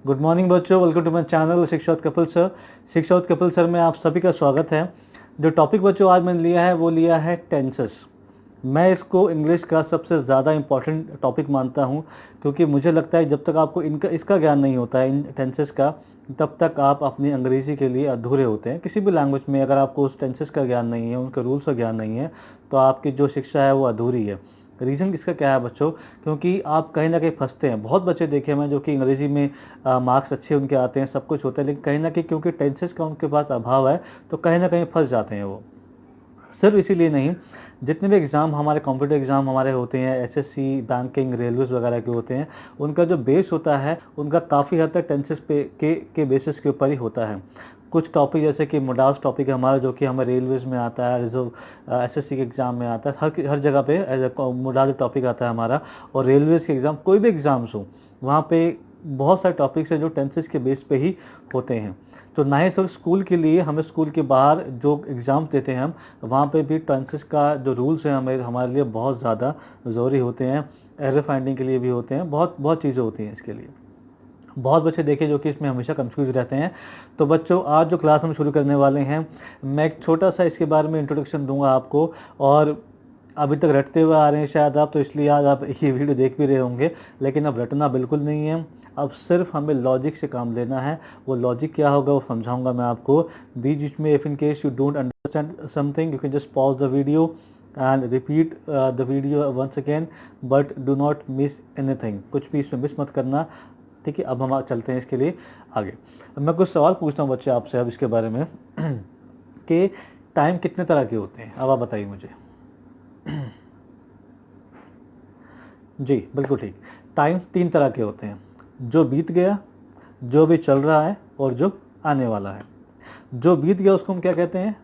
Good morning बच्चों, welcome to my channel शिक्षा with Kapil sir. शिक्षा विद कपिल सर में आप सभी का स्वागत है। जो टॉपिक बच्चों आज मैंने लिया है वो लिया है टेंसेस। मैं इसको इंग्लिश का सबसे ज़्यादा इम्पॉर्टेंट टॉपिक मानता हूँ, क्योंकि मुझे लगता है जब तक आपको इसका ज्ञान नहीं होता है, इन टेंसेस का, तब तक आप अपनी अंग्रेज़ी के लिए अधूरे होते हैं। किसी भी लैंग्वेज में अगर आपको उस टेंसेस का ज्ञान नहीं है, उनके रूल्स का ज्ञान नहीं है, तो आपकी जो शिक्षा है वो अधूरी है। रीज़न इसका क्या है बच्चों? क्योंकि आप कहीं ना कहीं फंसते हैं। बहुत बच्चे देखे मैं जो कि अंग्रेज़ी में मार्क्स अच्छे उनके आते हैं, सब कुछ होता है, लेकिन कहीं ना कहीं क्योंकि टेंसेस का उनके पास अभाव है, तो कहीं ना कहीं फंस जाते हैं वो। सिर्फ इसीलिए नहीं, जितने भी एग्ज़ाम हमारे कॉम्पिटिटिव एग्ज़ाम हमारे होते हैं, एसएससी, बैंकिंग, रेलवेज़ वगैरह के होते हैं, उनका जो बेस होता है उनका काफ़ी हद तक टेंसेस पे के बेसिस के ऊपर ही होता है। कुछ टॉपिक जैसे कि मोडास टॉपिक है हमारा, जो कि हमें रेलवेज़ में आता है, रिजर्व एसएससी के एग्ज़ाम में आता है, हर जगह पे मोडास टॉपिक आता है हमारा। और रेलवेज़ के एग्ज़ाम, कोई भी एग्ज़ाम्स हो, वहाँ पे बहुत सारे टॉपिक्स हैं जो टेंसेस के बेस पे ही होते हैं। तो ना ही सिर्फ स्कूल के लिए, हमें स्कूल के बाहर जो एग्ज़ाम देते हैं हम, वहाँ पे भी टेंसेस का जो रूल्स हैं हमारे लिए बहुत ज़्यादा ज़रूरी होते हैं। एरर फाइंडिंग के लिए भी होते हैं, बहुत बहुत चीज़ें होती हैं इसके लिए। बहुत बच्चे देखे जो कि इसमें हमेशा कंफ्यूज रहते हैं। तो बच्चों, आज जो क्लास हम शुरू करने वाले हैं, मैं एक छोटा सा इसके बारे में इंट्रोडक्शन दूंगा आपको। और अभी तक रटते हुए आ रहे हैं शायद आप, तो इसलिए आज आप ये वीडियो देख भी रहे होंगे, लेकिन अब रटना बिल्कुल नहीं है। अब सिर्फ हमें लॉजिक से काम लेना है। वो लॉजिक क्या होगा वो समझाऊंगा मैं आपको बीच बीच में। If in case you don't understand something, you can just pause the video and repeat the video once again, but do not miss anything. कुछ भी इसमें मिस मत करना, ठीक है। अब हम चलते हैं इसके लिए आगे। मैं कुछ सवाल पूछता हूँ बच्चे आपसे अब इसके बारे में कि टाइम कितने तरह के होते हैं। अब आप बताइए मुझे। जी बिल्कुल ठीक। टाइम 3 तरह के होते हैं, जो बीत गया, जो भी चल रहा है, और जो आने वाला है। जो बीत गया उसको हम क्या कहते हैं?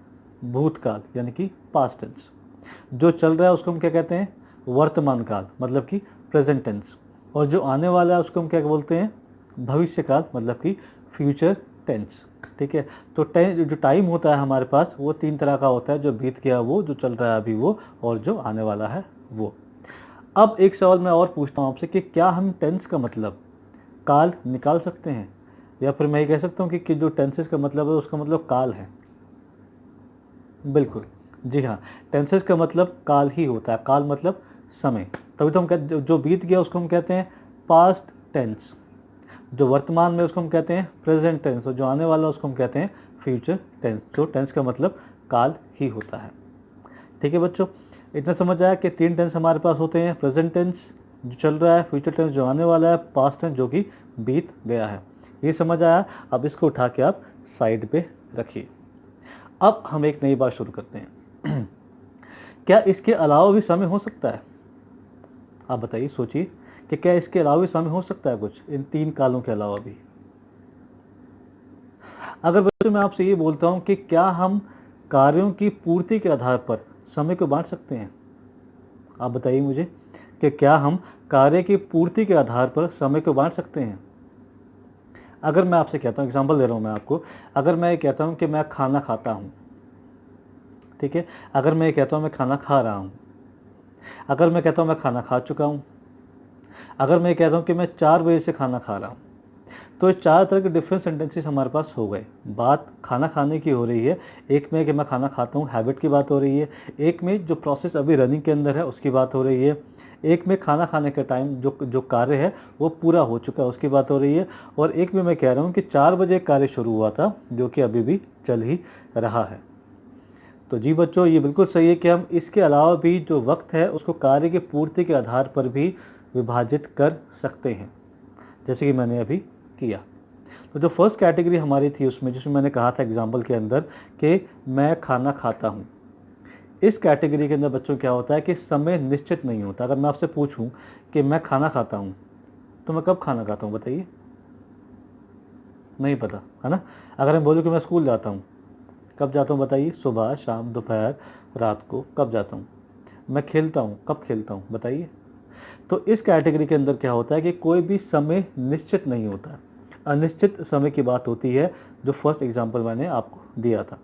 भूतकाल, यानी कि पास्ट टेंस। जो चल रहा है उसको हम क्या कहते हैं? वर्तमान काल, मतलब कि प्रेजेंट टेंस। और जो आने वाला है उसको हम क्या बोलते हैं? भविष्य काल, मतलब कि फ्यूचर टेंस। ठीक है। तो जो टाइम होता है हमारे पास वो 3 तरह का होता है, जो बीत गया वो, जो चल रहा है अभी वो, और जो आने वाला है वो। अब एक सवाल मैं और पूछता हूँ आपसे कि क्या हम टेंस का मतलब काल निकाल सकते हैं? या फिर मैं ये कह सकता हूँ कि जो टेंसेस का मतलब है उसका मतलब काल है? बिल्कुल, जी हाँ। टेंसेस का मतलब काल ही होता है। काल मतलब समय। तभी तो हम कहते, जो बीत गया उसको हम कहते हैं पास्ट टेंस, जो वर्तमान में उसको हम कहते हैं प्रेजेंट टेंस, और जो आने वाला उसको हम कहते हैं फ्यूचर टेंस। तो टेंस का मतलब काल ही होता है। ठीक है बच्चों, इतना समझ आया कि 3 टेंस हमारे पास होते हैं? प्रेजेंट टेंस जो चल रहा है, फ्यूचर टेंस जो आने वाला है, पास्ट टेंस जो कि बीत गया है। ये समझ आया? अब इसको उठा के आप साइड पे रखिए। अब हम एक नई बात शुरू करते हैं। क्या इसके अलावा भी समय हो सकता है? आप बताइए, सोचिए कि क्या इसके अलावा भी समय हो सकता है कुछ, इन 3 कालों के अलावा भी? अगर बच्चों मैं आपसे ये बोलता हूं कि क्या हम कार्यों की पूर्ति के आधार पर समय को बांट सकते हैं? आप बताइए मुझे कि क्या हम कार्य की पूर्ति के आधार पर समय को बांट सकते हैं? अगर मैं आपसे कहता हूँ, एग्जांपल दे रहा हूँ मैं आपको, अगर मैं ये कहता हूँ कि मैं खाना खाता हूँ, ठीक है। अगर मैं ये कहता हूँ मैं खाना खा रहा हूँ, अगर मैं कहता हूँ मैं खाना खा चुका हूँ, अगर मैं कहता हूँ कि मैं 4 बजे से खाना खा रहा हूँ, तो ये 4 तरह के डिफरेंट सेंटेंसेस हमारे पास हो गए। बात खाना खाने की हो रही है, एक में कि मैं खाना खाता हूँ, हैबिट की बात हो रही है। एक में जो प्रोसेस अभी रनिंग के अंदर है उसकी बात हो रही है। एक में खाना खाने का टाइम जो जो कार्य है वो पूरा हो चुका है उसकी बात हो रही है। और एक में मैं कह रहा हूँ कि 4 बजे कार्य शुरू हुआ था, जो कि अभी भी चल ही रहा है। तो जी बच्चों, ये बिल्कुल सही है कि हम इसके अलावा भी जो वक्त है उसको कार्य की पूर्ति के आधार पर भी विभाजित कर सकते हैं, जैसे कि मैंने अभी किया। तो जो फर्स्ट कैटेगरी हमारी थी उसमें, जिसमें मैंने कहा था एग्जाम्पल के अंदर कि मैं खाना खाता हूँ, इस कैटेगरी के अंदर बच्चों क्या होता है कि समय निश्चित नहीं होता। अगर मैं आपसे पूछूं कि मैं खाना खाता हूँ, तो मैं कब खाना खाता हूँ बताइए? नहीं पता, है ना। अगर मैं बोलूँ कि मैं स्कूल जाता हूँ, कब जाता हूँ बताइए? सुबह, शाम, दोपहर, रात को, कब जाता हूँ? मैं खेलता हूँ, कब खेलता हूँ बताइए? तो इस कैटेगरी के अंदर क्या होता है कि कोई भी समय निश्चित नहीं होता, अनिश्चित समय की बात होती है, जो फर्स्ट एग्जांपल मैंने आपको दिया था।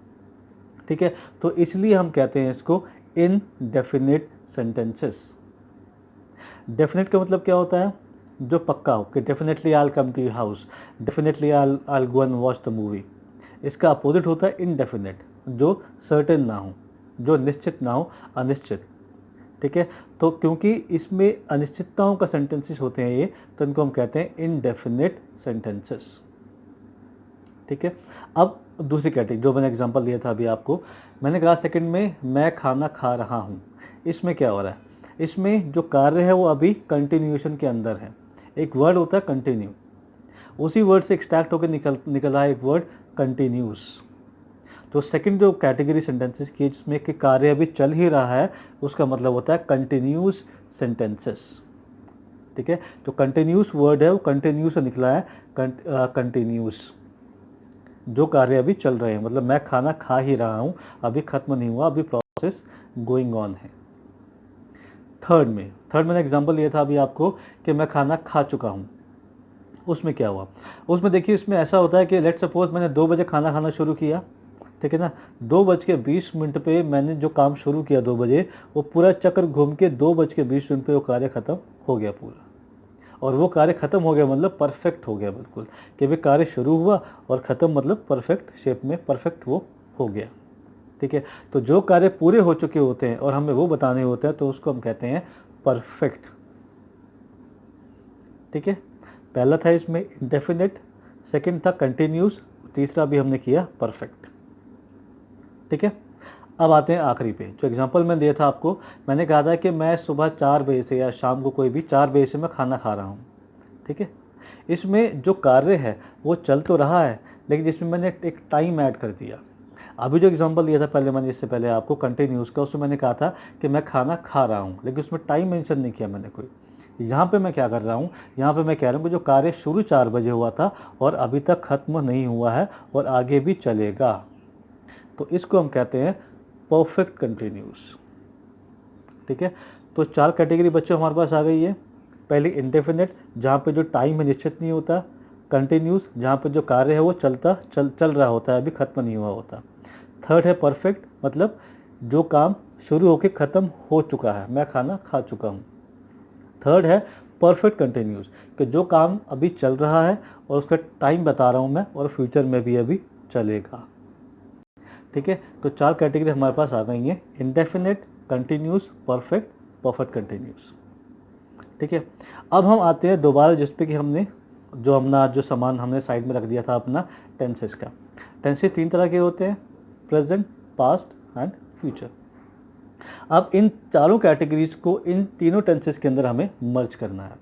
ठीक है। तो इसलिए हम कहते हैं इसको इनडेफिनिट सेंटेंसेस। डेफिनेट का मतलब क्या होता है? जो पक्का हो, कि definitely I will come to your house, definitely I will go and watch the movie. इसका अपोजिट होता है इनडेफिनेट, जो सर्टेन ना हो, जो निश्चित ना हो, अनिश्चित। ठीक है, तो क्योंकि इसमें अनिश्चितताओं का सेंटेंसेस होते हैं ये, तो इनको हम कहते हैं इनडेफिनेट सेंटेंसेस। ठीक है, अब दूसरी कैटेगरी जो मैंने एग्जांपल दिया था अभी आपको, मैंने कहा सेकंड में मैं खाना खा रहा हूँ। इसमें क्या हो रहा है? इसमें जो कार्य है वो अभी कंटिन्यूएशन के अंदर है। एक वर्ड होता है कंटिन्यू, उसी वर्ड से एक्सट्रैक्ट होकर निकल रहा है एक वर्ड कंटिन्यूस। तो सेकंड जो कैटेगरी सेंटेंसेस की जिसमें कि कार्य अभी चल ही रहा है, उसका मतलब होता है कंटिन्यूस सेंटेंसेस। ठीक है, तो कंटिन्यूस वर्ड है वो कंटिन्यूस से निकला है, कंटिन्यूस, जो कार्य अभी चल रहे हैं, मतलब मैं खाना खा ही रहा हूँ, अभी खत्म नहीं हुआ, अभी प्रोसेस गोइंग ऑन है। थर्ड मैंने एग्जांपल लिया था अभी आपको कि मैं खाना खा चुका हूँ। उसमें क्या हुआ? उसमें देखिए, इसमें ऐसा होता है कि लेट सपोज मैंने 2 बजे खाना खाना शुरू किया, ठीक है ना, 2:20 पे मैंने जो काम शुरू किया 2 बजे, वो पूरा चक्कर घूम के 2:20 पे वो कार्य खत्म हो गया पूरा। और वो कार्य खत्म हो गया मतलब परफेक्ट हो गया बिल्कुल, कि भाई कार्य शुरू हुआ और ख़त्म मतलब परफेक्ट शेप में, परफेक्ट वो हो गया। ठीक है, तो जो कार्य पूरे हो चुके होते हैं और हमें वो बताने होते हैं, तो उसको हम कहते हैं परफेक्ट। ठीक है, पहला था इसमें इंडेफिनेट, सेकंड था कंटिन्यूस, तीसरा भी हमने किया परफेक्ट। ठीक है, अब आते हैं आखिरी पे। जो एग्जांपल मैंने दिया था आपको, मैंने कहा था कि मैं सुबह 4 बजे से या शाम को कोई भी 4 बजे से मैं खाना खा रहा हूँ। ठीक है, इसमें जो कार्य है वो चल तो रहा है, लेकिन इसमें मैंने एक टाइम ऐड कर दिया। अभी जो एग्जांपल दिया था पहले मैंने, इससे पहले आपको कंटिन्यूस का, उसमें मैंने कहा था कि मैं खाना खा रहा हूँ, लेकिन उसमें टाइम मेंशन नहीं किया मैंने कोई। यहाँ पे मैं क्या कर रहा हूँ? यहाँ पे मैं कह रहा हूँ कि जो कार्य शुरू 4 बजे हुआ था और अभी तक खत्म नहीं हुआ है और आगे भी चलेगा, तो इसको हम कहते हैं परफेक्ट कंटिन्यूस। ठीक है, तो 4 कैटेगरी बच्चों हमारे पास आ गई है। पहली इंडेफिनेट, जहाँ पे जो टाइम है निश्चित नहीं होता। कंटिन्यूस, जहाँ पे जो कार्य है वो चल रहा होता है, अभी खत्म नहीं हुआ होता। थर्ड है परफेक्ट, मतलब जो काम शुरू होकर ख़त्म हो चुका है, मैं खाना खा चुका हूँ। थर्ड है परफेक्ट कंटिन्यूस, कि जो काम अभी चल रहा है और उसका टाइम बता रहा हूँ मैं, और फ्यूचर में भी अभी चलेगा। ठीक है, तो 4 कैटेगरी हमारे पास आ गई हैं, indefinite, continuous, perfect, perfect continuous. ठीक है, अब हम आते हैं दोबारा जिस पे कि हमने जो सामान हमने साइड में रख दिया था अपना, टेंसेस का। टेंसेस 3 तरह के होते हैं, प्रेजेंट, पास्ट एंड फ्यूचर। अब इन चारों कैटेगरीज को इन तीनों टेंसेस के अंदर हमें मर्ज करना है।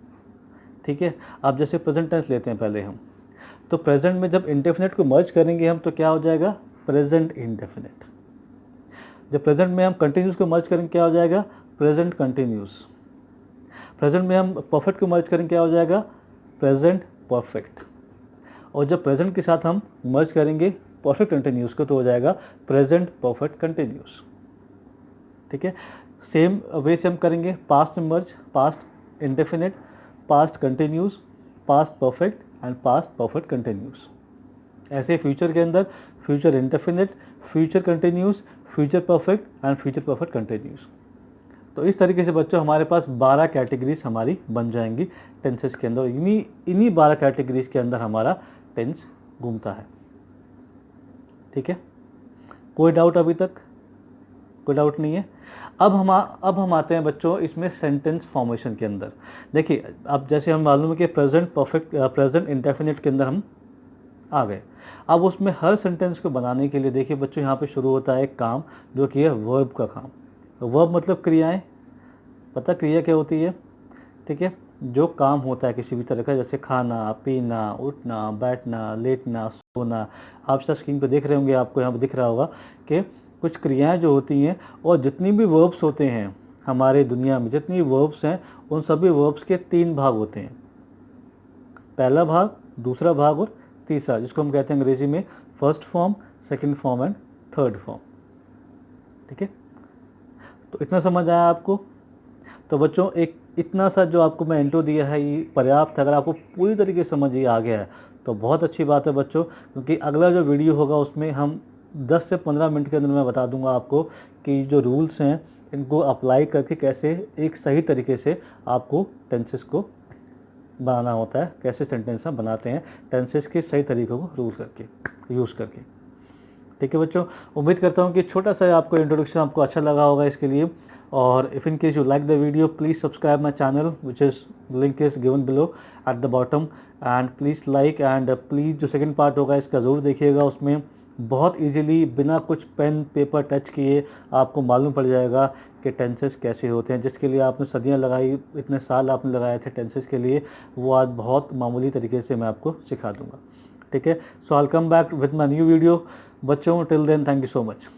ठीक है, अब जैसे प्रेजेंट टेंस लेते हैं पहले हम, तो प्रेजेंट में जब इंडेफिनेट को मर्ज करेंगे हम, तो क्या हो जाएगा? Present indefinite. जब प्रेजेंट में हम कंटिन्यूस को मर्ज करेंगे क्या हो जाएगा? Present continuous. प्रेजेंट में हम परफेक्ट को मर्ज करेंगे क्या हो जाएगा? Present perfect. और जब प्रेजेंट के साथ हम मर्ज करेंगे परफेक्ट कंटिन्यूस को, तो हो जाएगा प्रेजेंट परफेक्ट कंटिन्यूस। ठीक है, सेम वे से हम करेंगे पास्ट में मर्ज, past indefinite, past continuous, past perfect and past perfect continuous. ऐसे फ्यूचर के अंदर future indefinite, future continuous, future perfect and future perfect continuous. तो इस तरीके से बच्चों हमारे पास 12 कैटेगरीज हमारी बन जाएंगी टेंसेस के अंदर। इन्हीं 12 कैटेगरीज के अंदर हमारा टेंस घूमता है। ठीक है, कोई डाउट अभी तक? कोई डाउट नहीं है। अब हम आते हैं बच्चों इसमें सेंटेंस फॉर्मेशन के अंदर। देखिए, अब जैसे हम मालूम है कि प्रेजेंट परफेक्ट, प्रेजेंट इंडेफिनिट के अंदर हम आ गए। अब उसमें हर सेंटेंस को बनाने के लिए देखिए बच्चों, यहाँ पे शुरू होता है एक काम, जो कि है वर्ब का काम। वर्ब मतलब क्रियाएं। पता क्रिया क्या होती है? ठीक है, जो काम होता है किसी भी तरह का, जैसे खाना, पीना, उठना, बैठना, लेटना, सोना। आप सब स्क्रीन पे देख रहे होंगे, आपको यहाँ पे दिख रहा होगा कि कुछ क्रियाएं जो होती हैं, और जितनी भी वर्ब्स होते हैं हमारे दुनिया में, जितनी वर्ब्स हैं, उन सभी वर्ब्स के 3 भाग होते हैं। पहला भाग, दूसरा भाग और तीसरा, जिसको हम कहते हैं अंग्रेजी में first form, second form and third form. ठीक है, तो इतना समझ आया आपको? तो बच्चों एक इतना सा जो आपको मैं इंट्रो दिया है ये पर्याप्त है। अगर आपको पूरी तरीके से समझ ये आ गया है तो बहुत अच्छी बात है बच्चों, क्योंकि अगला जो वीडियो होगा उसमें हम 10 से 15 मिनट के अंदर मैं बता दूंगा आपको कि जो रूल्स हैं इनको अप्लाई करके कैसे एक सही तरीके से आपको टेंसेस को बनाना होता है, कैसे सेंटेंस हम बनाते हैं टेंसेस के सही तरीकों को रूल करके यूज़ करके। ठीक है बच्चों, उम्मीद करता हूँ कि छोटा सा आपको इंट्रोडक्शन आपको अच्छा लगा होगा इसके लिए। और if in case you like the video, please subscribe my channel which is link is given below at the bottom, and please like, and please जो सेकंड पार्ट होगा इसका ज़रूर देखिएगा। उसमें बहुत इजीली बिना कुछ पेन पेपर टच किए आपको मालूम पड़ जाएगा कि टेंसेस कैसे होते हैं। जिसके लिए आपने सदियां लगाई, इतने साल आपने लगाए थे टेंसेस के लिए, वो आज बहुत मामूली तरीके से मैं आपको सिखा दूंगा। ठीक है, so I will come back with my new video बच्चों। Till then, thank you so much.